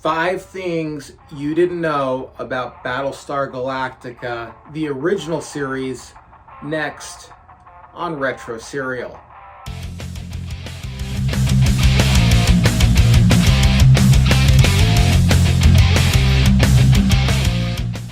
5 things you didn't know about Battlestar Galactica, the original series, next on Retro Serial.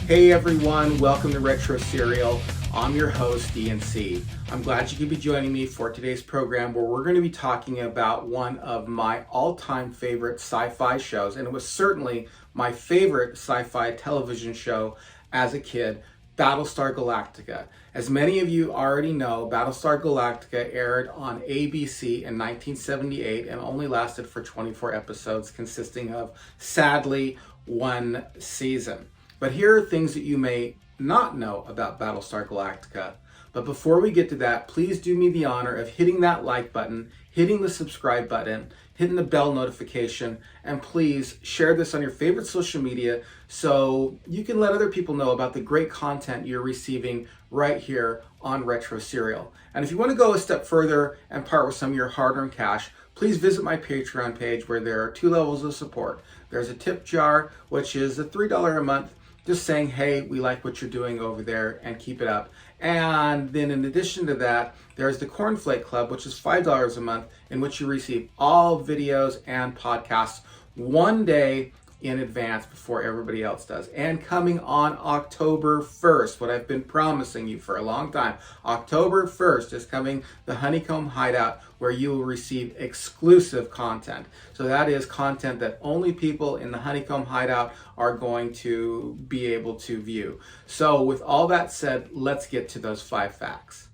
Hey everyone, welcome to Retro Serial. I'm your host, DNC. I'm glad you could be joining me for today's program where we're going to be talking about one of my all-time favorite sci-fi shows, and it was certainly my favorite sci-fi television show as a kid, Battlestar Galactica. As many of you already know, Battlestar Galactica aired on ABC in 1978 and only lasted for 24 episodes, consisting of, sadly, 1 season. But here are things that you may not know about Battlestar Galactica. But before we get to that, please do me the honor of hitting that like button, hitting the subscribe button, hitting the bell notification, and please share this on your favorite social media so you can let other people know about the great content you're receiving right here on Retro Serial. And if you want to go a step further and part with some of your hard-earned cash, please visit my Patreon page where there are 2 levels of support. There's a tip jar, which is a $3 a month, just saying, hey, we like what you're doing over there and keep it up. And then in addition to that, there's the Cornflake Club, which is $5 a month, in which you receive all videos and podcasts 1 day in advance before everybody else does. And coming on October 1st, what I've been promising you for a long time, October 1st is coming the Honeycomb Hideout, where you will receive exclusive content. So that is content that only people in the Honeycomb Hideout are going to be able to view. So with all that said, let's get to those 5 facts.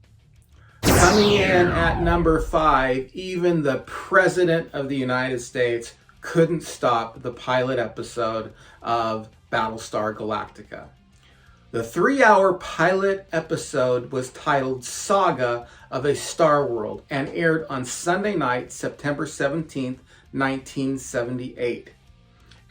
Coming in at number 5, even the President of the United States couldn't stop the pilot episode of Battlestar Galactica. The 3-hour pilot episode was titled Saga of a Star World and aired on Sunday night, September 17th, 1978.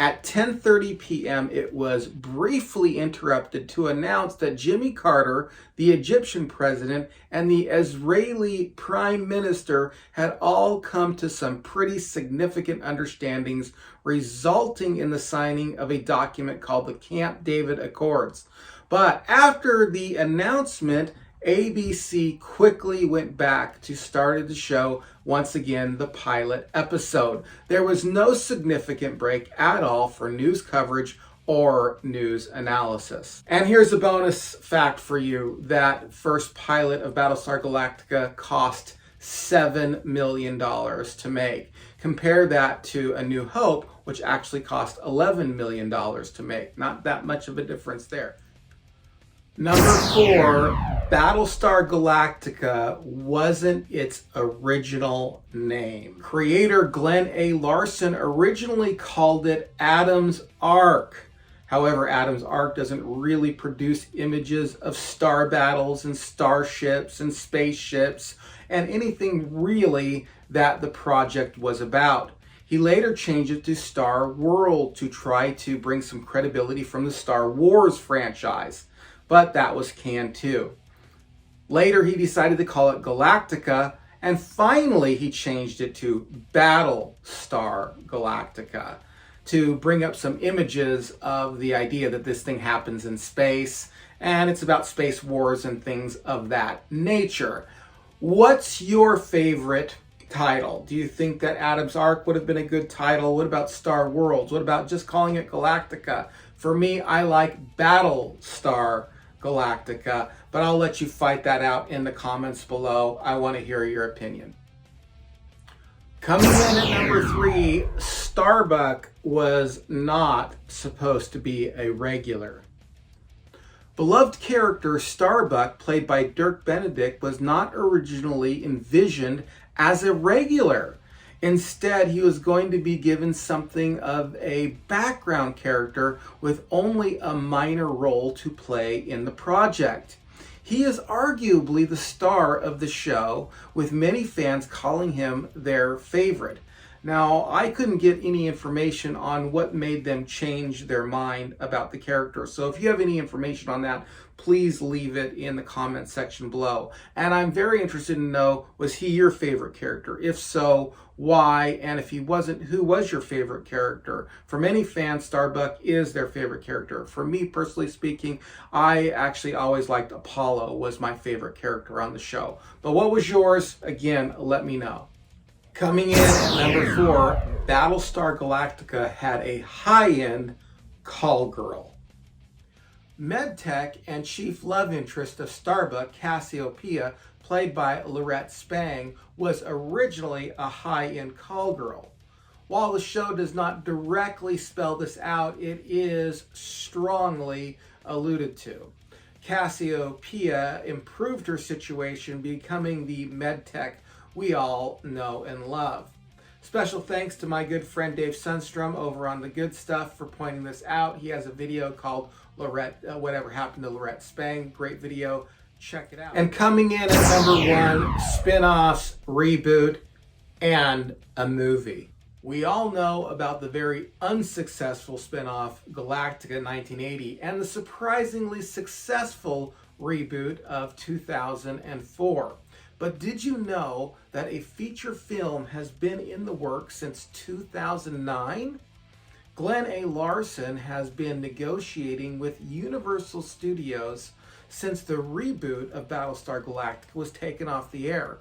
At 10:30 p.m., it was briefly interrupted to announce that Jimmy Carter, the Egyptian president, and the Israeli prime minister had all come to some pretty significant understandings, resulting in the signing of a document called the Camp David Accords. But after the announcement, ABC quickly went back to start the show once again, the pilot episode. There was no significant break at all for news coverage or news analysis. And here's a bonus fact for you. That first pilot of Battlestar Galactica cost $7 million to make. Compare that to A New Hope, which actually cost $11 million to make. Not that much of a difference there. Number 4, Battlestar Galactica wasn't its original name. Creator Glenn A. Larson originally called it Adam's Ark. However, Adam's Ark doesn't really produce images of star battles and starships and spaceships and anything really that the project was about. He later changed it to Star World to try to bring some credibility from the Star Wars franchise. But that was canned too. Later, he decided to call it Galactica, and finally he changed it to Battlestar Galactica to bring up some images of the idea that this thing happens in space, and it's about space wars and things of that nature. What's your favorite title? Do you think that Adam's Ark would have been a good title? What about Star Worlds? What about just calling it Galactica? For me, I like Battlestar Galactica, but I'll let you fight that out in the comments below. I want to hear your opinion. Coming in at number 3, Starbuck was not supposed to be a regular. Beloved character Starbuck, played by Dirk Benedict, was not originally envisioned as a regular. Instead, he was going to be given something of a background character with only a minor role to play in the project. He is arguably the star of the show, with many fans calling him their favorite. Now, I couldn't get any information on what made them change their mind about the character. So if you have any information on that, please leave it in the comment section below. And I'm very interested to know, was he your favorite character? If so, why? And if he wasn't, who was your favorite character? For many fans, Starbuck is their favorite character. For me, personally speaking, I actually always liked Apollo was my favorite character on the show. But what was yours? Again, let me know. Coming in at number 4, Battlestar Galactica had a high-end call girl. MedTech and chief love interest of Starbuck, Cassiopeia, played by Lorette Spang, was originally a high-end call girl. While the show does not directly spell this out, it is strongly alluded to. Cassiopeia improved her situation, becoming the MedTech we all know and love. Special thanks to my good friend Dave Sundstrom over on The Good Stuff for pointing this out. He has a video called Whatever Happened to Lorette Spang. Great video. Check it out. And coming in at number 1, spin-offs, reboot, and a movie. We all know about the very unsuccessful spin-off Galactica 1980 and the surprisingly successful reboot of 2004. But did you know that a feature film has been in the works since 2009? Glenn A. Larson has been negotiating with Universal Studios since the reboot of Battlestar Galactica was taken off the air.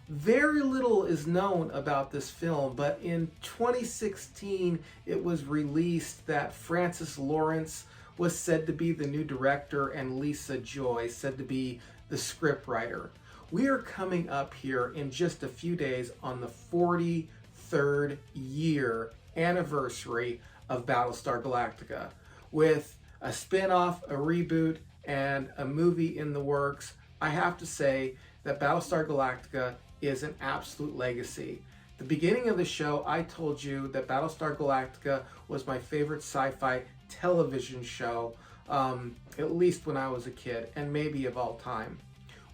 Very little is known about this film, but in 2016 it was released that Francis Lawrence was said to be the new director and Lisa Joy said to be the scriptwriter. We are coming up here in just a few days on the 43rd year anniversary of Battlestar Galactica. With a spin-off, a reboot, and a movie in the works, I have to say that Battlestar Galactica is an absolute legacy. At the beginning of the show, I told you that Battlestar Galactica was my favorite sci-fi television show, at least when I was a kid, and maybe of all time.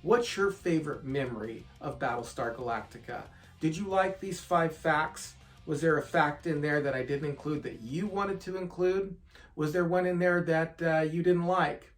What's your favorite memory of Battlestar Galactica? Did you like these 5 facts? Was there a fact in there that I didn't include that you wanted to include? Was there one in there that you didn't like?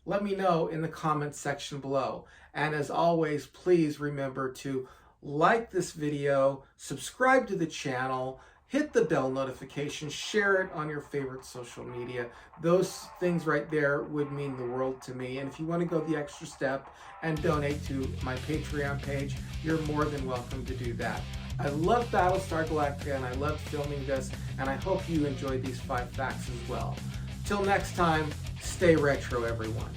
Let me know in the comments section below. And as always, please remember to like this video, subscribe to the channel, hit the bell notification, share it on your favorite social media. Those things right there would mean the world to me. And if you want to go the extra step and donate to my Patreon page, you're more than welcome to do that. I love Battlestar Galactica and I love filming this, and I hope you enjoyed these 5 facts as well. Till next time, stay retro, everyone.